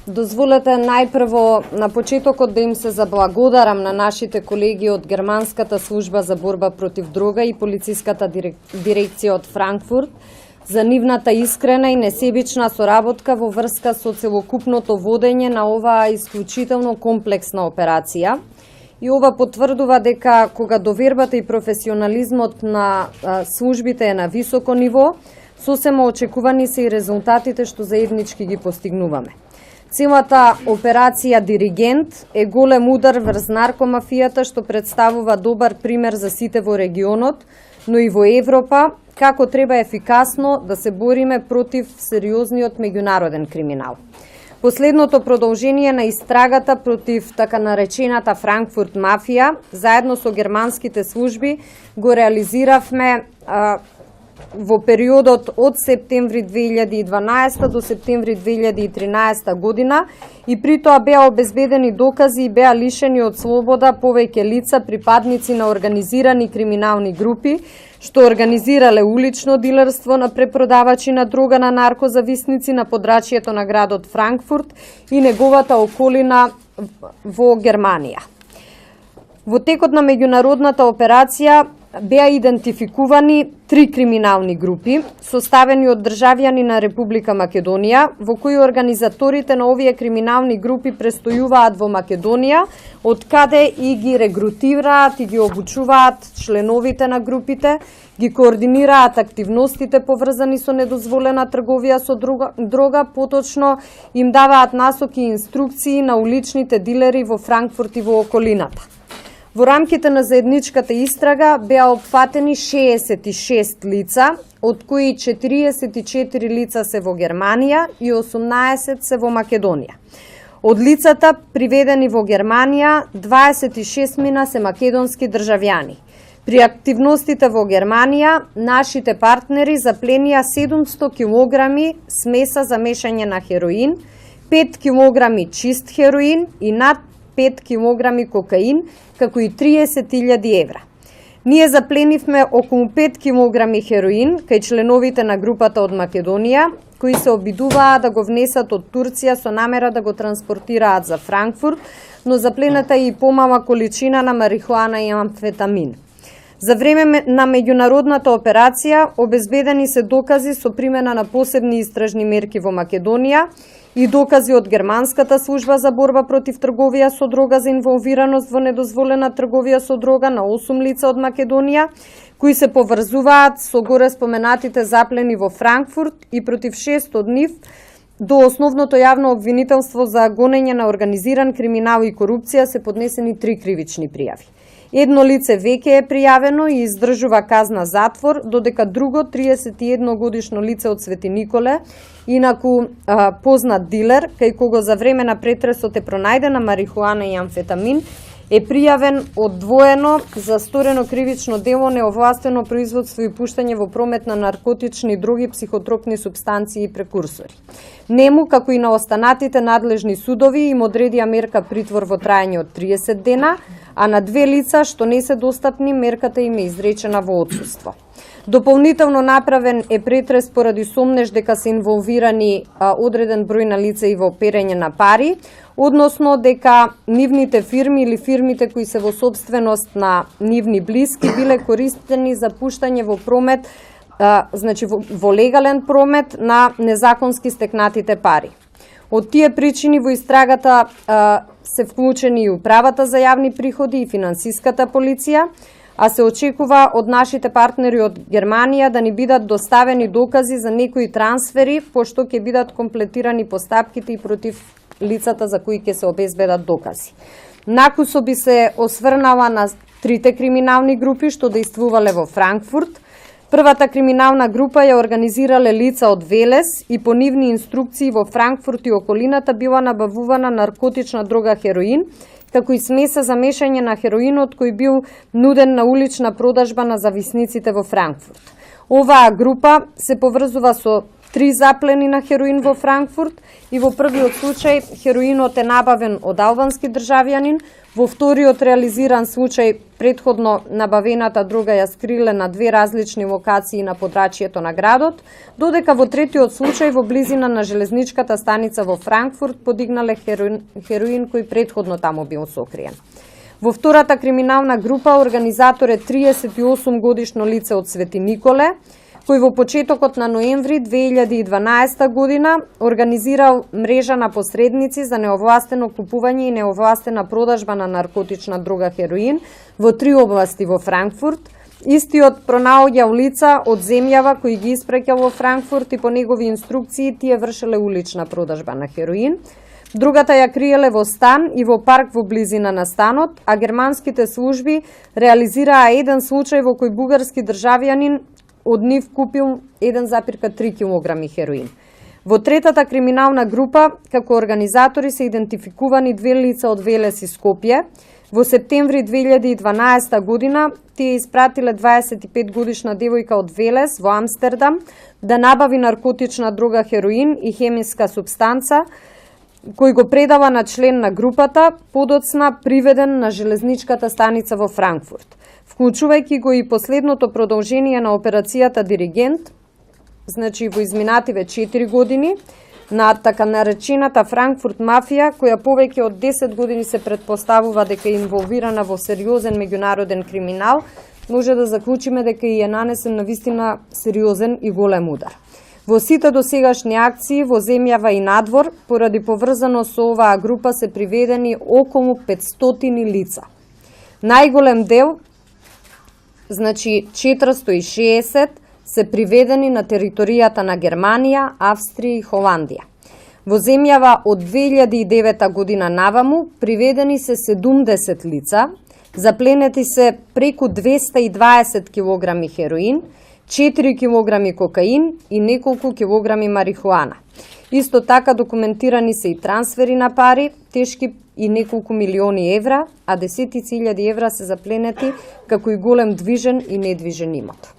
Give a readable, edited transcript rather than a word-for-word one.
Дозволете најпрво на почетокот да им се заблагодарам на нашите колеги од Германската служба за борба против дрога и полициската дирекција од Франкфурт за нивната искрена и несебична соработка во врска со целокупното водење на оваа исклучително комплексна операција. И ова потврдува дека кога довербата и професионализмот на службите е на високо ниво, сосема очекувани се и резултатите што заеднички ги постигнуваме. Целата операција Диригент е голем удар врз наркомафијата што представува добар пример за сите во регионот, но и во Европа, како треба ефикасно да се бориме против сериозниот меѓународен криминал. Последното продолжение на истрагата против така наречената Франкфурт мафија, заедно со германските служби, го реализиравме во периодот од септември 2012 до септември 2013 година и при тоа беа обезбедени докази и беа лишени од слобода повеќе лица припадници на организирани криминални групи, што организирале улично дилерство на препродавачи на дрога на наркозависници на подрачјето на градот Франкфурт и неговата околина во Германија. Во текот на меѓународната операција беа идентификувани 3 криминални групи, составени од државјани на Република Македонија, во кои организаторите на овие криминални групи престојуваат во Македонија, од каде и ги регрутираат и ги обучуваат членовите на групите, ги координираат активностите поврзани со недозволена трговија со дрога, поточно им даваат насоки и инструкции на уличните дилери во Франкфурт и во околината. Во рамките на заедничката истрага беа опфатени 66 лица, од кои 44 лица се во Германија и 18 се во Македонија. Од лицата приведени во Германија, 26 мина се македонски државјани. При активностите во Германија, нашите партнери запленија 700 килограми смеса за мешање на хероин, 5 килограми чист хероин и над 5 килограми кокаин, како и 30.000 евра. Ние запленивме околу 5 килограми хероин кај членовите на групата од Македонија, кои се обидуваа да го внесат од Турција со намера да го транспортираат за Франкфурт, но заплената и помала количина на марихуана и амфетамин. За време на меѓународната операција обезбедени се докази со примена на посебни истражни мерки во Македонија и докази од Германската служба за борба против трговија со дрога за инволвираност во недозволена трговија со дрога на 8 лица од Македонија, кои се поврзуваат со горе споменатите заплени во Франкфурт и против 6 од нив до основното јавно обвинителство за гонење на организиран криминал и корупција се поднесени 3 кривични пријави. Едно лице веќе е пријавено и издржува казна затвор, додека друго 31 годишно лице од Свети Николе, инаку познат дилер, кај кого за време на претресот е пронајдена марихуана и амфетамин, е пријавен одвоено за сторено кривично дело неовластено производство и пуштање во промет на наркотични други психотропни супстанции и прекурсори. Нему, како и на останатите надлежни судови, им одредија мерка притвор во трајање од 30 дена, а на 2 лица што не се достапни, мерката им е изречена во отсуство. Дополнително направен е претрес поради сомнеж дека се инволвирани одреден број на лица и во перење на пари, односно дека нивните фирми или фирмите кои се во собственост на нивни блиски биле користени за пуштање во промет, во легален промет на незаконски стекнатите пари. Од тие причини во истрагата се вклучени и Управата за јавни приходи и Финансиската полиција, а се очекува од нашите партнери од Германија да ни бидат доставени докази за некои трансфери, пошто ќе бидат комплетирани постапките и против лицата за кои ќе се обезбедат докази. Накусо би се осврнала на 3 криминални групи што действувале во Франкфурт. Првата криминална група ја организирале лица од Велес и по нивни инструкции во Франкфурт и околината била набавувана наркотична дрога хероин, како и смеса за мешање на хероинот кој бил нуден на улична продажба на зависниците во Франкфурт. Оваа група се поврзува со 3 заплени на хероин во Франкфурт и во првиот случај хероинот е набавен од албански државјанин, во вториот реализиран случај претходно набавената дрога ја скриле на 2 различни локации на подрачјето на градот, додека во третиот случај во близина на железничката станица во Франкфурт подигнале хероин кој претходно таму бил сокриен. Во втората криминална група организатор е 38 годишно лице од Свети Николе, кој во почетокот на ноември 2012 година организирал мрежа на посредници за неовластено купување и неовластена продажба на наркотична дрога хероин во 3 области во Франкфурт. Истиот пронаоѓал лица од земјава кои ги испраќал во Франкфурт и по негови инструкции тие вршеле улична продажба на хероин. Другата ја криеле во стан и во парк во близина на станот, а германските служби реализираа еден случај во кој бугарски државјанин од нив купил 1,3 кг хероин. Во третата криминална група, како организатори се идентификувани 2 лица од Велес и Скопје. Во септември 2012 година тие испратиле 25 годишна девојка од Велес во Амстердам да набави наркотична дрога хероин и хемиска супстанца, кој го предава на член на групата, подоцна приведен на железничката станица во Франкфурт, вклучувајќи го и последното продолжение на операцијата Диригент, значи во изминативе 4 години, на така наречената Франкфурт мафија, која повеќе од 10 години се претпоставува дека е инволвирана во сериозен меѓународен криминал, може да заклучиме дека и е нанесен навистина сериозен и голем удар. Во сите досегашни акции во земјава и надвор, поради поврзано со оваа група се приведени околу 500 лица. Најголем дел, значи 460, се приведени на територијата на Германија, Австрија и Холандија. Во земјава од 2009 година наваму приведени се 70 лица, запленети се преку 220 кг хероин, 4 кг кокаин и неколку килограми марихуана. Исто така документирани се и трансфери на пари, тешки и неколку милиони евра, а десетици илјади евра се запленети, како и голем движен и недвижен имот.